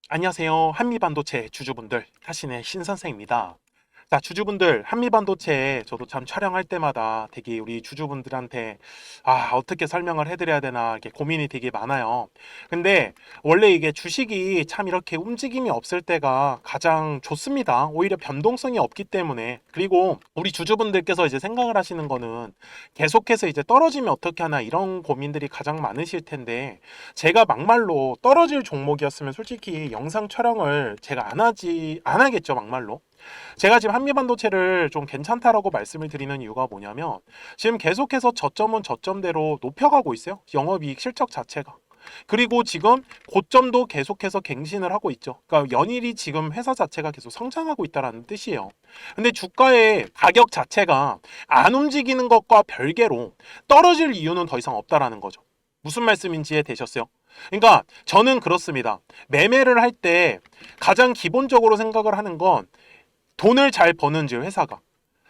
안녕하세요. 한미반도체 주주분들, 타신의 신선생입니다. 자, 주주분들, 한미반도체 저도 참 촬영할 때마다 되게 우리 주주분들한테 어떻게 설명을 해드려야 되나 이렇게 고민이 되게 많아요. 근데 원래 이게 주식이 참 이렇게 움직임이 없을 때가 가장 좋습니다. 오히려 변동성이 없기 때문에. 그리고 우리 주주분들께서 이제 생각을 하시는 거는 계속해서 이제 떨어지면 어떻게 하나 이런 고민들이 가장 많으실 텐데, 제가 막말로 떨어질 종목이었으면 솔직히 영상 촬영을 제가 안 하겠죠, 막말로. 제가 지금 한미반도체를 좀 괜찮다라고 말씀을 드리는 이유가 뭐냐면, 지금 계속해서 저점은 저점대로 높여가고 있어요. 영업이익 실적 자체가. 그리고 지금 고점도 계속해서 갱신을 하고 있죠. 그러니까 연일이 지금 회사 자체가 계속 성장하고 있다는 뜻이에요. 근데 주가의 가격 자체가 안 움직이는 것과 별개로 떨어질 이유는 더 이상 없다라는 거죠. 무슨 말씀인지 되셨어요? 그러니까 저는 그렇습니다. 매매를 할 때 가장 기본적으로 생각을 하는 건 돈을 잘 버는지 회사가.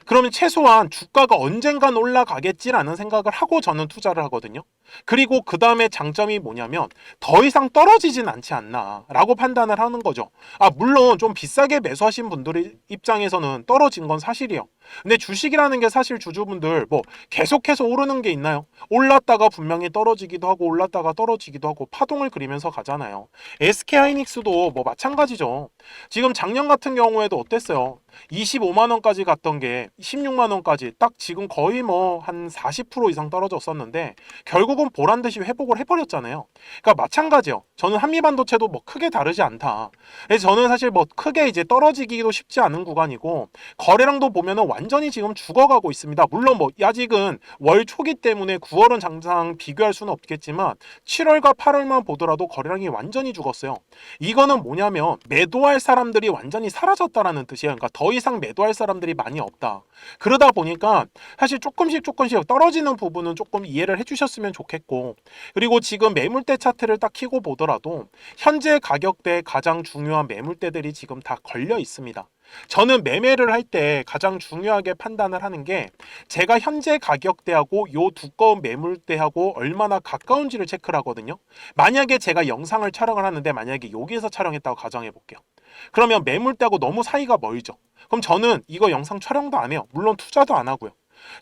그러면 최소한 주가가 언젠간 올라가겠지라는 생각을 하고 저는 투자를 하거든요. 그리고 그 다음에 장점이 뭐냐면 더 이상 떨어지진 않지 않나 라고 판단을 하는 거죠. 물론 좀 비싸게 매수하신 분들의 입장에서는 떨어진 건 사실이에요. 근데 주식이라는 게 사실 주주분들 뭐 계속해서 오르는 게 있나요? 올랐다가 분명히 떨어지기도 하고 올랐다가 떨어지기도 하고 파동을 그리면서 가잖아요. SK하이닉스도 뭐 마찬가지죠. 지금 작년 같은 경우에도 어땠어요? 25만 원까지 갔던 게 16만 원까지 딱 지금 거의 뭐 한 40% 이상 떨어졌었는데 결국은 보란 듯이 회복을 해버렸잖아요. 그러니까 마찬가지요. 저는 한미반도체도 뭐 크게 다르지 않다. 그래서 저는 사실 뭐 크게 이제 떨어지기도 쉽지 않은 구간이고, 거래량도 보면은 완전히 지금 죽어가고 있습니다. 물론 뭐 아직은 월 초기 때문에 9월은 당장 비교할 수는 없겠지만 7월과 8월만 보더라도 거래량이 완전히 죽었어요. 이거는 뭐냐면 매도할 사람들이 완전히 사라졌다라는 뜻이에요. 그러니까 더 이상 매도할 사람들이 많이 없다. 그러다 보니까 사실 조금씩 떨어지는 부분은 조금 이해를 해주셨으면 좋겠고, 그리고 지금 매물대 차트를 딱 켜고 보더라도 현재 가격대에 가장 중요한 매물대들이 지금 다 걸려 있습니다. 저는 매매를 할 때 가장 중요하게 판단을 하는 게 제가 현재 가격대하고 요 두꺼운 매물대하고 얼마나 가까운지를 체크를 하거든요. 만약에 제가 영상을 촬영을 하는데 만약에 여기에서 촬영했다고 가정해 볼게요. 그러면 매물대하고 너무 사이가 멀죠. 그럼 저는 이거 영상 촬영도 안 해요. 물론 투자도 안 하고요.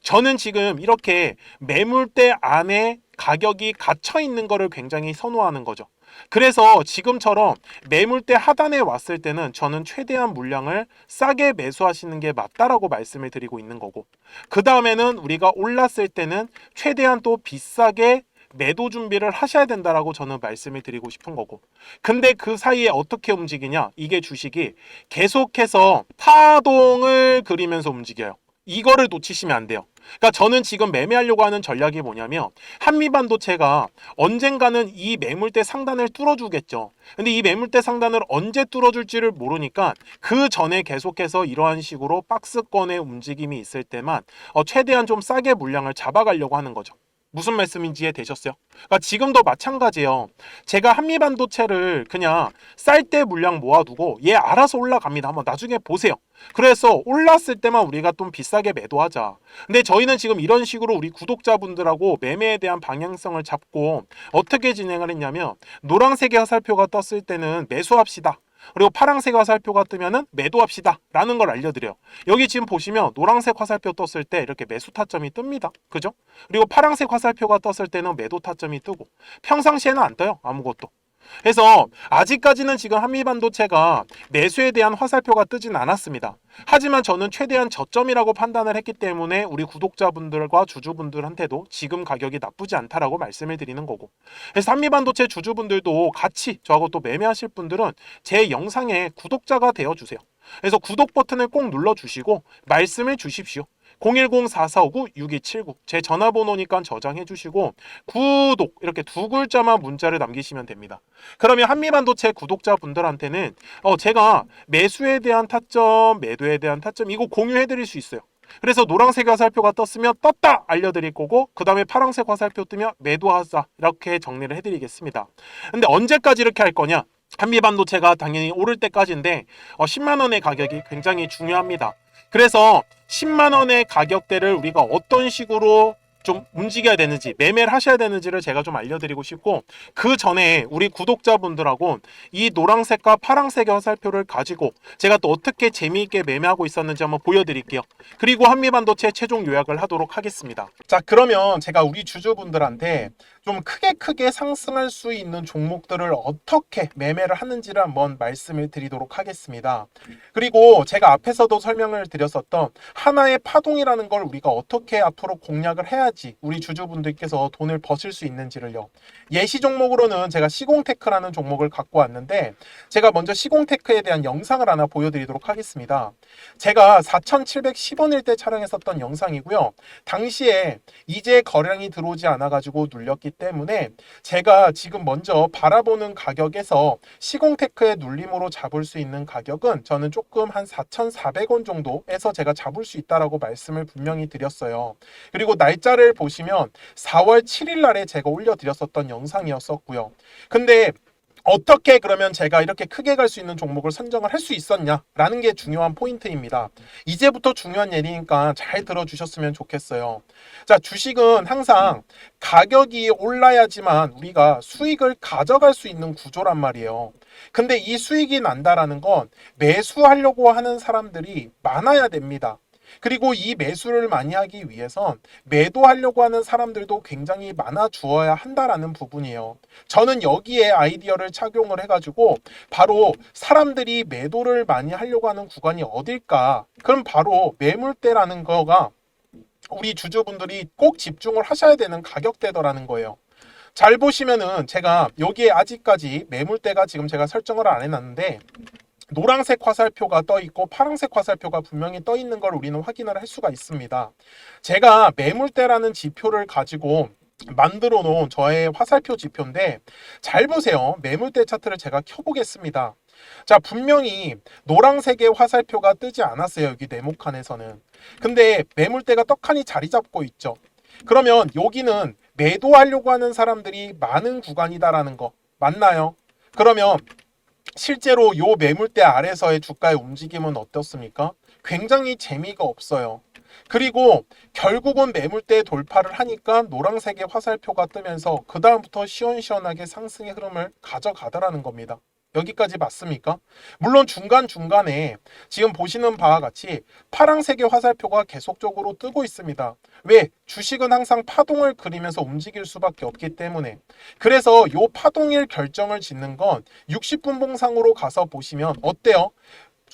저는 지금 이렇게 매물대 안에 가격이 갇혀 있는 거를 굉장히 선호하는 거죠. 그래서 지금처럼 매물대 하단에 왔을 때는 저는 최대한 물량을 싸게 매수하시는 게 맞다라고 말씀을 드리고 있는 거고, 그 다음에는 우리가 올랐을 때는 최대한 또 비싸게 매도 준비를 하셔야 된다라고 저는 말씀을 드리고 싶은 거고, 근데 그 사이에 어떻게 움직이냐, 이게 주식이 계속해서 파동을 그리면서 움직여요. 이거를 놓치시면 안 돼요. 그러니까 저는 지금 매매하려고 하는 전략이 뭐냐면, 한미반도체가 언젠가는 이 매물대 상단을 뚫어주겠죠. 근데 이 매물대 상단을 언제 뚫어줄지를 모르니까 그 전에 계속해서 이러한 식으로 박스권의 움직임이 있을 때만 최대한 좀 싸게 물량을 잡아가려고 하는 거죠. 무슨 말씀인지 되셨어요? 그러니까 지금도 마찬가지예요. 제가 한미반도체를 그냥 쌀 때 물량 모아두고 얘 알아서 올라갑니다. 한번 나중에 보세요. 그래서 올랐을 때만 우리가 좀 비싸게 매도하자. 근데 저희는 지금 이런 식으로 우리 구독자분들하고 매매에 대한 방향성을 잡고 어떻게 진행을 했냐면, 노란색의 화살표가 떴을 때는 매수합시다. 그리고 파란색 화살표가 뜨면은 매도합시다 라는 걸 알려드려요. 여기 지금 보시면 노란색 화살표 떴을 때 이렇게 매수 타점이 뜹니다. 그죠? 그리고 파란색 화살표가 떴을 때는 매도 타점이 뜨고, 평상시에는 안 떠요. 아무것도. 그래서 아직까지는 지금 한미반도체가 매수에 대한 화살표가 뜨진 않았습니다. 하지만 저는 최대한 저점이라고 판단을 했기 때문에 우리 구독자분들과 주주분들한테도 지금 가격이 나쁘지 않다라고 말씀을 드리는 거고, 그래서 한미반도체 주주분들도 같이 저하고 또 매매하실 분들은 제 영상에 구독자가 되어주세요. 그래서 구독 버튼을 꼭 눌러주시고 말씀을 주십시오. 010-4459-6279 제 전화번호니까 저장해 주시고 구독 이렇게 두 글자만 문자를 남기시면 됩니다. 그러면 한미반도체 구독자분들한테는 제가 매수에 대한 타점, 매도에 대한 타점 이거 공유해 드릴 수 있어요. 그래서 노란색 화살표가 떴으면 떴다 알려드릴 거고, 그 다음에 파란색 화살표 뜨면 매도하자 이렇게 정리를 해드리겠습니다. 근데 언제까지 이렇게 할 거냐? 한미반도체가 당연히 오를 때까지인데 10만 원의 가격이 굉장히 중요합니다. 그래서 10만 원의 가격대를 우리가 어떤 식으로 좀 움직여야 되는지, 매매를 하셔야 되는지를 제가 좀 알려드리고 싶고, 그 전에 우리 구독자분들하고 이 노란색과 파란색의 화살표를 가지고 제가 또 어떻게 재미있게 매매하고 있었는지 한번 보여드릴게요. 그리고 한미반도체 최종 요약을 하도록 하겠습니다. 자, 그러면 제가 우리 주주분들한테 좀 크게 상승할 수 있는 종목들을 어떻게 매매를 하는지를 한번 말씀을 드리도록 하겠습니다. 그리고 제가 앞에서도 설명을 드렸었던 하나의 파동이라는 걸 우리가 어떻게 앞으로 공략을 해야지 우리 주주분들께서 돈을 버실 수 있는지를요. 예시 종목으로는 제가 시공테크라는 종목을 갖고 왔는데, 제가 먼저 시공테크에 대한 영상을 하나 보여드리도록 하겠습니다. 제가 4,710원일 때 촬영했었던 영상이고요. 당시에 이제 거래량이 들어오지 않아가지고 눌렸기 때문에 제가 지금 먼저 바라보는 가격에서 시공테크의 눌림으로 잡을 수 있는 가격은 저는 조금 한 4,400원 정도에서 제가 잡을 수 있다라고 말씀을 분명히 드렸어요. 그리고 날짜를 보시면 4월 7일 날에 제가 올려드렸었던 영상이었었고요. 근데 어떻게 그러면 제가 이렇게 크게 갈 수 있는 종목을 선정을 할 수 있었냐라는 게 중요한 포인트입니다. 이제부터 중요한 얘기니까 잘 들어주셨으면 좋겠어요. 자, 주식은 항상 가격이 올라야지만 우리가 수익을 가져갈 수 있는 구조란 말이에요. 근데 이 수익이 난다라는 건 매수하려고 하는 사람들이 많아야 됩니다. 그리고 이 매수를 많이 하기 위해선 매도하려고 하는 사람들도 굉장히 많아 주어야 한다라는 부분이에요. 저는 여기에 아이디어를 착용을 해가지고 바로 사람들이 매도를 많이 하려고 하는 구간이 어딜까? 그럼 바로 매물대라는 거가 우리 주주분들이 꼭 집중을 하셔야 되는 가격대더라는 거예요. 잘 보시면은 제가 여기에 아직까지 매물대가 지금 제가 설정을 안 해놨는데, 노란색 화살표가 떠 있고 파란색 화살표가 분명히 떠 있는 걸 우리는 확인을 할 수가 있습니다. 제가 매물대라는 지표를 가지고 만들어 놓은 저의 화살표 지표인데, 잘 보세요. 매물대 차트를 제가 켜보겠습니다. 자, 분명히 노란색의 화살표가 뜨지 않았어요. 여기 네모칸에서는. 근데 매물대가 떡하니 자리 잡고 있죠. 그러면 여기는 매도하려고 하는 사람들이 많은 구간이다라는 거 맞나요? 그러면 실제로 요 매물대 아래서의 주가의 움직임은 어떻습니까? 굉장히 재미가 없어요. 그리고 결국은 매물대 돌파를 하니까 노란색의 화살표가 뜨면서 그 다음부터 시원시원하게 상승의 흐름을 가져가더라는 겁니다. 여기까지 맞습니까? 물론 중간중간에 지금 보시는 바와 같이 파란색의 화살표가 계속적으로 뜨고 있습니다. 왜? 주식은 항상 파동을 그리면서 움직일 수밖에 없기 때문에. 그래서 요 파동일 결정을 짓는 건 60분 봉상으로 가서 보시면 어때요?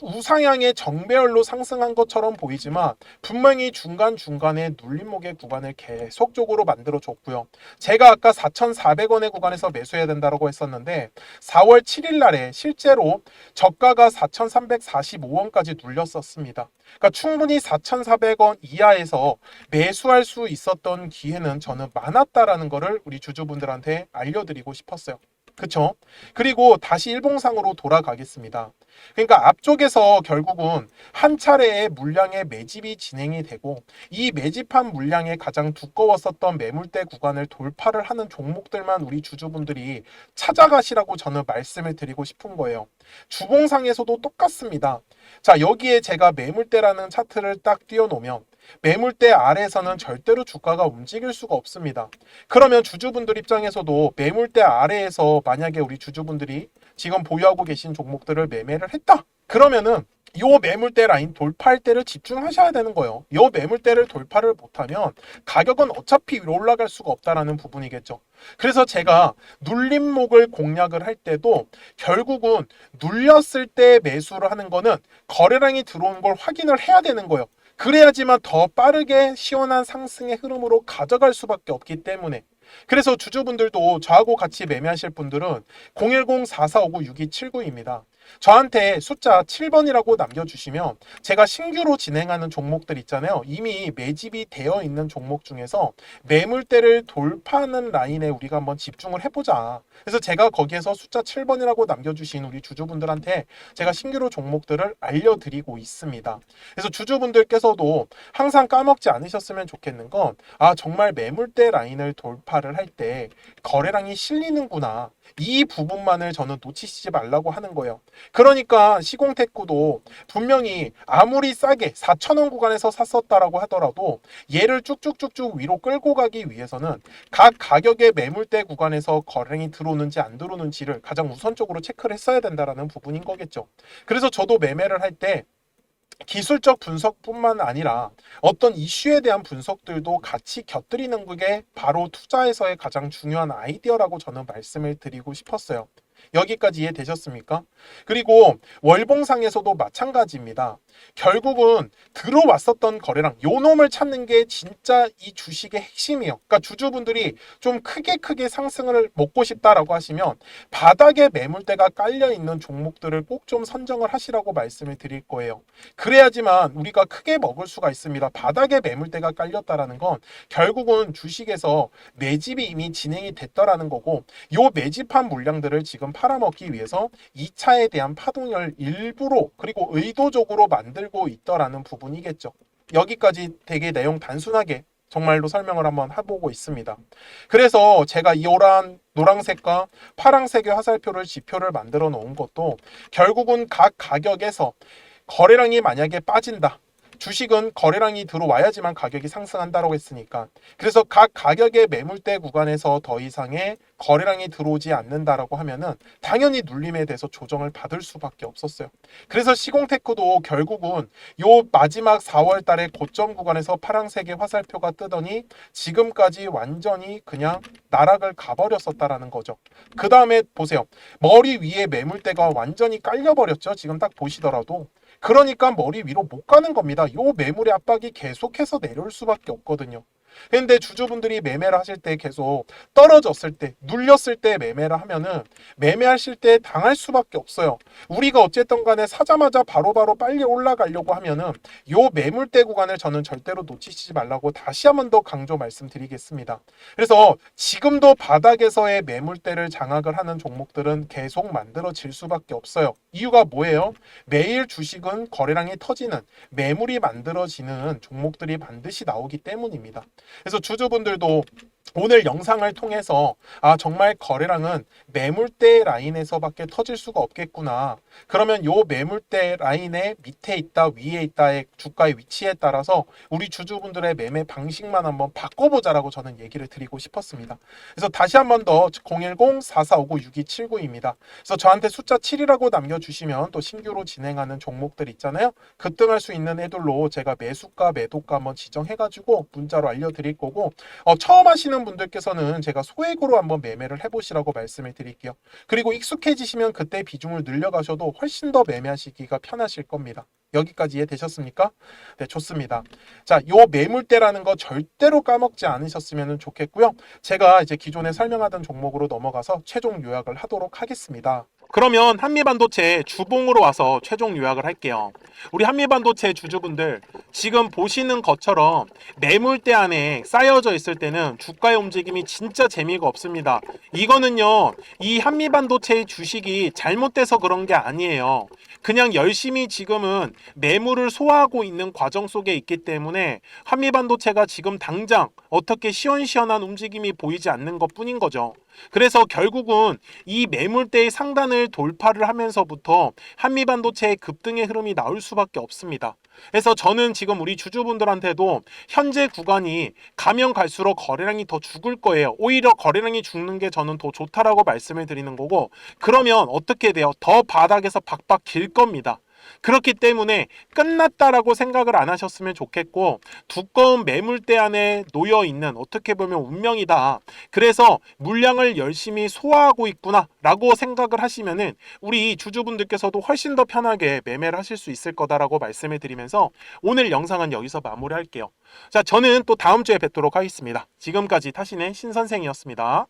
우상향의 정배열로 상승한 것처럼 보이지만 분명히 중간중간에 눌림목의 구간을 계속적으로 만들어줬고요. 제가 아까 4,400원의 구간에서 매수해야 된다고 했었는데 4월 7일 날에 실제로 저가가 4,345원까지 눌렸었습니다. 그러니까 충분히 4,400원 이하에서 매수할 수 있었던 기회는 저는 많았다라는 거를 우리 주주분들한테 알려드리고 싶었어요. 그쵸? 그리고 다시 일봉상으로 돌아가겠습니다. 그러니까 앞쪽에서 결국은 한 차례의 물량의 매집이 진행이 되고, 이 매집한 물량의 가장 두꺼웠었던 매물대 구간을 돌파를 하는 종목들만 우리 주주분들이 찾아가시라고 저는 말씀을 드리고 싶은 거예요. 주봉상에서도 똑같습니다. 자, 여기에 제가 매물대라는 차트를 딱 띄워놓으면 매물대 아래에서는 절대로 주가가 움직일 수가 없습니다. 그러면 주주분들 입장에서도 매물대 아래에서 만약에 우리 주주분들이 지금 보유하고 계신 종목들을 매매를 했다. 그러면은 요 매물대 라인 돌파할 때를 집중하셔야 되는 거예요. 요 매물대를 돌파를 못하면 가격은 어차피 위로 올라갈 수가 없다라는 부분이겠죠. 그래서 제가 눌림목을 공략을 할 때도 결국은 눌렸을 때 매수를 하는 거는 거래량이 들어온 걸 확인을 해야 되는 거예요. 그래야지만 더 빠르게 시원한 상승의 흐름으로 가져갈 수밖에 없기 때문에. 그래서 주주분들도 저하고 같이 매매하실 분들은 010-4459-6279입니다. 저한테 숫자 7번이라고 남겨주시면 제가 신규로 진행하는 종목들 있잖아요. 이미 매집이 되어 있는 종목 중에서 매물대를 돌파하는 라인에 우리가 한번 집중을 해보자. 그래서 제가 거기에서 숫자 7번이라고 남겨주신 우리 주주분들한테 제가 신규로 종목들을 알려드리고 있습니다. 그래서 주주분들께서도 항상 까먹지 않으셨으면 좋겠는 건, 아, 정말 매물대 라인을 돌파를 할 때 거래량이 실리는구나. 이 부분만을 저는 놓치시지 말라고 하는 거예요. 그러니까 시공테크도 분명히 아무리 싸게 4,000원 구간에서 샀었다라고 하더라도 얘를 쭉쭉쭉쭉 위로 끌고 가기 위해서는 각 가격의 매물대 구간에서 거래량이 들어오는지 안 들어오는지를 가장 우선적으로 체크를 했어야 된다라는 부분인 거겠죠. 그래서 저도 매매를 할 때 기술적 분석뿐만 아니라 어떤 이슈에 대한 분석들도 같이 곁들이는 게 바로 투자에서의 가장 중요한 아이디어라고 저는 말씀을 드리고 싶었어요. 여기까지 이해되셨습니까? 그리고 월봉상에서도 마찬가지입니다. 결국은 들어왔었던 거래량, 요 놈을 찾는 게 진짜 이 주식의 핵심이에요. 그러니까 주주분들이 좀 크게 상승을 먹고 싶다라고 하시면 바닥에 매물대가 깔려 있는 종목들을 꼭 좀 선정을 하시라고 말씀을 드릴 거예요. 그래야지만 우리가 크게 먹을 수가 있습니다. 바닥에 매물대가 깔렸다라는 건 결국은 주식에서 매집이 이미 진행이 됐더라는 거고, 요 매집한 물량들을 지금 팔아먹기 위해서 2차에 대한 파동을 일부러 그리고 의도적으로 만들고 있더라는 부분이겠죠. 여기까지 되게 내용 단순하게 정말로 설명을 한번 해보고 있습니다. 그래서 제가 이 노란색과 파란색의 화살표를 지표를 만들어 놓은 것도 결국은 각 가격에서 거래량이 만약에 빠진다. 주식은 거래량이 들어와야지만 가격이 상승한다고 했으니까, 그래서 각 가격의 매물대 구간에서 더 이상의 거래량이 들어오지 않는다라고 하면은 당연히 눌림에 대해서 조정을 받을 수밖에 없었어요. 그래서 시공테크도 결국은 요 마지막 4월 달에 고점 구간에서 파란색의 화살표가 뜨더니 지금까지 완전히 그냥 나락을 가버렸었다라는 거죠. 그 다음에 보세요. 머리 위에 매물대가 완전히 깔려버렸죠. 지금 딱 보시더라도. 그러니까 머리 위로 못 가는 겁니다. 요 매물의 압박이 계속해서 내려올 수밖에 없거든요. 근데 주주분들이 매매를 하실 때 계속 떨어졌을 때, 눌렸을 때 매매를 하면은 매매하실 때 당할 수밖에 없어요. 우리가 어쨌든 간에 사자마자 바로바로 빨리 올라가려고 하면은 요 매물대 구간을 저는 절대로 놓치지 말라고 다시 한 번 더 강조 말씀드리겠습니다. 그래서 지금도 바닥에서의 매물대를 장악을 하는 종목들은 계속 만들어질 수밖에 없어요. 이유가 뭐예요? 매일 주식은 거래량이 터지는, 매물이 만들어지는 종목들이 반드시 나오기 때문입니다. 그래서 주주분들도 오늘 영상을 통해서 정말 거래량은 매물대 라인에서밖에 터질 수가 없겠구나. 그러면 요 매물대 라인의 밑에 있다 위에 있다의 주가의 위치에 따라서 우리 주주분들의 매매 방식만 한번 바꿔보자라고 저는 얘기를 드리고 싶었습니다. 그래서 다시 한번 더 010-4459-6279입니다. 그래서 저한테 숫자 7이라고 남겨주시면 또 신규로 진행하는 종목들 있잖아요. 급등할 수 있는 애들로 제가 매수가 매도가 한번 지정해가지고 문자로 알려드릴 거고, 처음 하시는 분들께서는 제가 소액으로 한번 매매를 해보시라고 말씀을 드릴게요. 그리고 익숙해지시면 그때 비중을 늘려가셔도 훨씬 더 매매하시기가 편하실 겁니다. 여기까지 이해되셨습니까? 네, 좋습니다. 자, 요 매물대라는 거 절대로 까먹지 않으셨으면 좋겠고요. 제가 이제 기존에 설명하던 종목으로 넘어가서 최종 요약을 하도록 하겠습니다. 그러면 한미반도체 주봉으로 와서 최종 요약을 할게요. 우리 한미반도체 주주분들, 지금 보시는 것처럼 매물대 안에 쌓여져 있을 때는 주가의 움직임이 진짜 재미가 없습니다. 이거는요, 이 한미반도체의 주식이 잘못돼서 그런 게 아니에요. 그냥 열심히 지금은 매물을 소화하고 있는 과정 속에 있기 때문에 한미반도체가 지금 당장 어떻게 시원시원한 움직임이 보이지 않는 것 뿐인 거죠. 그래서 결국은 이 매물대의 상단을 돌파를 하면서부터 한미반도체의 급등의 흐름이 나올 수밖에 없습니다. 그래서 저는 지금 우리 주주분들한테도 현재 구간이 가면 갈수록 거래량이 더 죽을 거예요. 오히려 거래량이 죽는 게 저는 더 좋다라고 말씀을 드리는 거고, 그러면 어떻게 돼요? 더 바닥에서 박박 길 겁니다. 그렇기 때문에 끝났다라고 생각을 안 하셨으면 좋겠고, 두꺼운 매물대 안에 놓여 있는 어떻게 보면 운명이다. 그래서 물량을 열심히 소화하고 있구나 라고 생각을 하시면은 우리 주주분들께서도 훨씬 더 편하게 매매를 하실 수 있을 거다라고 말씀을 드리면서 오늘 영상은 여기서 마무리할게요. 자, 저는 또 다음 주에 뵙도록 하겠습니다. 지금까지 타신의 신선생이었습니다.